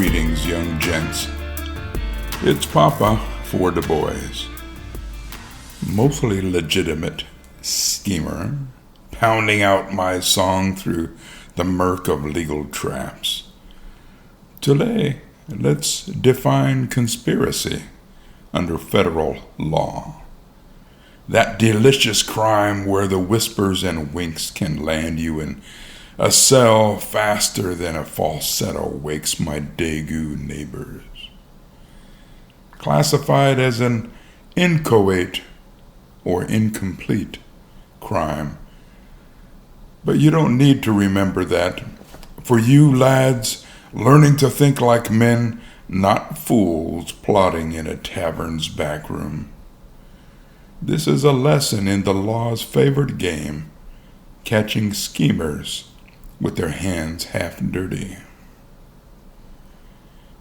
Greetings, young gents. It's Papa for the boys. Mostly legitimate schemer, pounding out my song through the murk of legal traps. Today, let's define conspiracy under federal law. That delicious crime where the whispers and winks can land you in a cell faster than a falsetto wakes my Daegu neighbors. Classified as an inchoate or incomplete crime. But you don't need to remember that. For you lads, learning to think like men, not fools plotting in a tavern's backroom. This is a lesson in the law's favored game, catching schemers with their hands half dirty.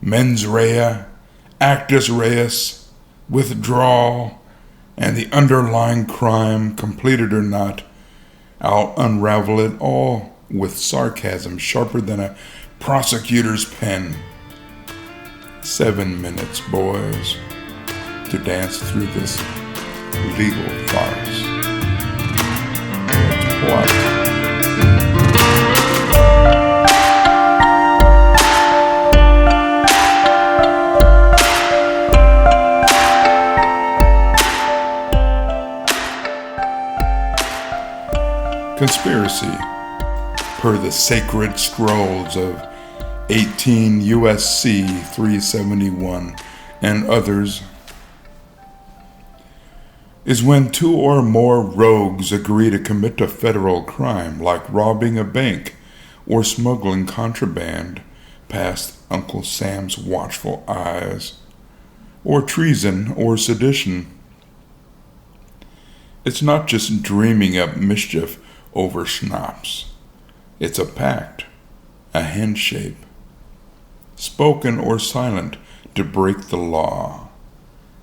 Mens rea, actus reus, withdrawal, and the underlying crime, completed or not, I'll unravel it all with sarcasm sharper than a prosecutor's pen. 7 minutes, boys, to dance through this legal farce. Let's plot. Conspiracy, per the sacred scrolls of 18 U.S.C. 371 and others, is when two or more rogues agree to commit a federal crime like robbing a bank or smuggling contraband past Uncle Sam's watchful eyes, or treason or sedition. It's not just dreaming up mischief over schnapps. It's a pact, a handshake, spoken or silent, to break the law.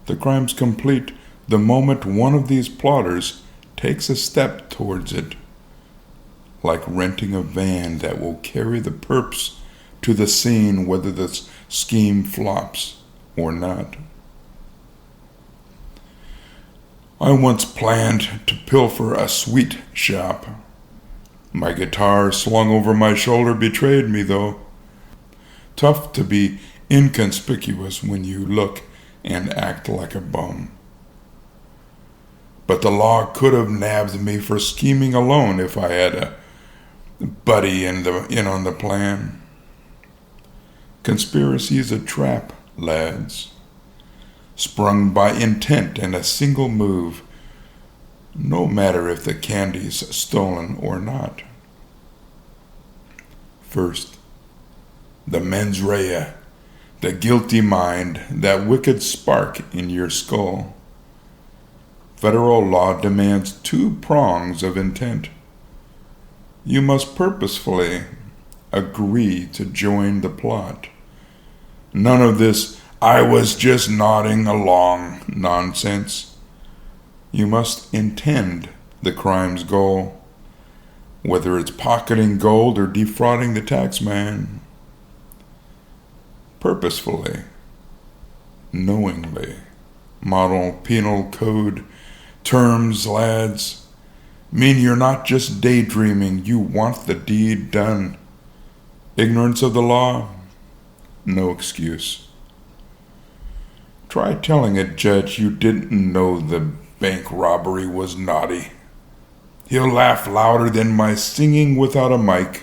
The crime's complete the moment one of these plotters takes a step towards it, like renting a van that will carry the perps to the scene whether the scheme flops or not. I once planned to pilfer a sweet shop. My guitar slung over my shoulder betrayed me, though. Tough to be inconspicuous when you look and act like a bum. But the law could have nabbed me for scheming alone if I had a buddy in on the plan. Conspiracy is a trap, lads, sprung by intent and a single move, no matter if the candy's stolen or not. First, the mens rea, the guilty mind, that wicked spark in your skull. Federal law demands 2 prongs of intent. You must purposefully agree to join the plot. None of this "I was just nodding along" nonsense. You must intend the crime's goal, whether it's pocketing gold or defrauding the taxman. Purposefully, knowingly. Model penal code terms, lads, mean you're not just daydreaming, you want the deed done. Ignorance of the law? No excuse. Try telling a judge you didn't know the bank robbery was naughty. He'll laugh louder than my singing without a mic.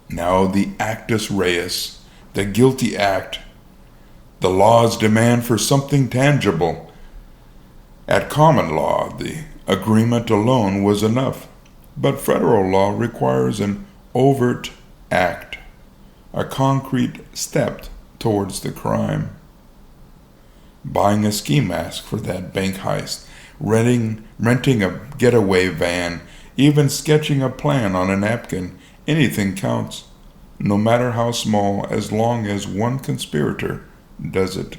Now the actus reus, the guilty act, the law's demand for something tangible. At common law, the agreement alone was enough, but federal law requires an overt act, a concrete step towards the crime. Buying a ski mask for that bank heist, renting a getaway van, even sketching a plan on a napkin, anything counts, no matter how small, as long as one conspirator does it.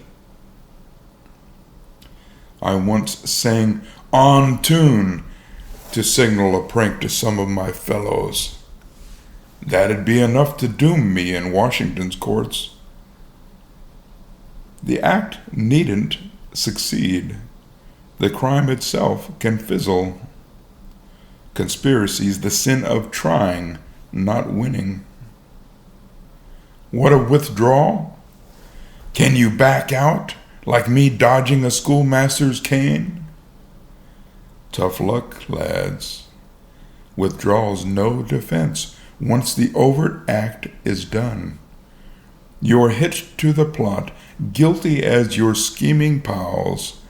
I once sang "On Tune" to signal a prank to some of my fellows. That'd be enough to doom me in Washington's courts. The act needn't succeed. The crime itself can fizzle. Conspiracy's the sin of trying, not winning. What a withdrawal? Can you back out like me dodging a schoolmaster's cane? Tough luck, lads. Withdrawal's no defense once the overt act is done. You're hitched to the plot, guilty as your scheming pals,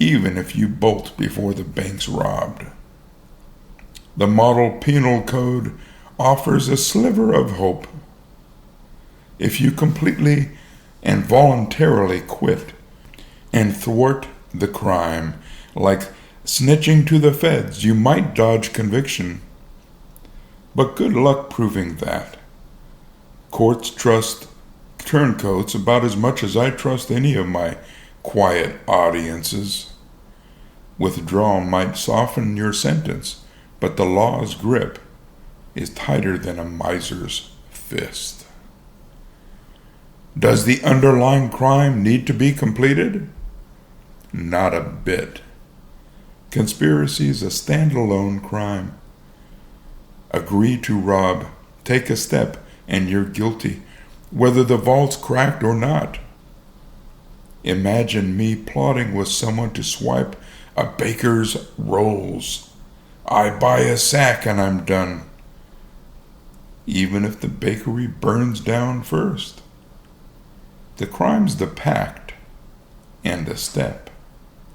even if you bolt before the bank's robbed. The model penal code offers a sliver of hope. If you completely and voluntarily quit and thwart the crime, like snitching to the feds, you might dodge conviction. But good luck proving that. Courts trust turncoats about as much as I trust any of my quiet audiences. Withdrawal might soften your sentence, but the law's grip is tighter than a miser's fist. Does the underlying crime need to be completed? Not a bit. Conspiracy is a standalone crime. Agree to rob, take a step, and you're guilty, whether the vault's cracked or not. Imagine me plotting with someone to swipe a baker's rolls. I buy a sack and I'm done. Even if the bakery burns down first. The crime's the pact and the step,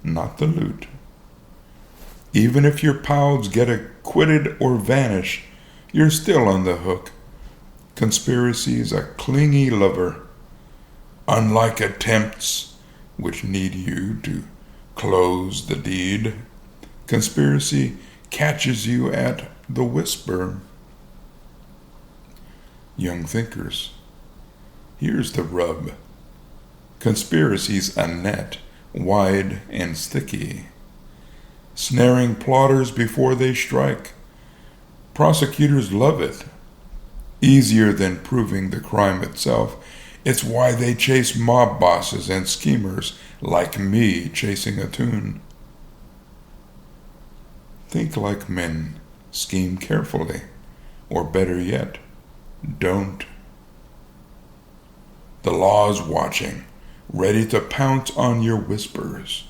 not the loot. Even if your pals get acquitted or vanish, you're still on the hook. Conspiracy's a clingy lover. Unlike attempts, which need you to close the deed, conspiracy catches you at the whisper. Young thinkers, here's the rub. Conspiracy's a net, wide and sticky, snaring plotters before they strike. Prosecutors love it. Easier than proving the crime itself. It's why they chase mob bosses and schemers like me chasing a tune. Think like men, scheme carefully, or better yet, don't. The law's watching, ready to pounce on your whispers.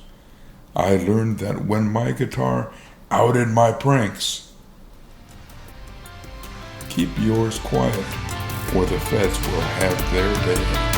I learned that when my guitar outed my pranks. Keep yours quiet, or the feds will have their day.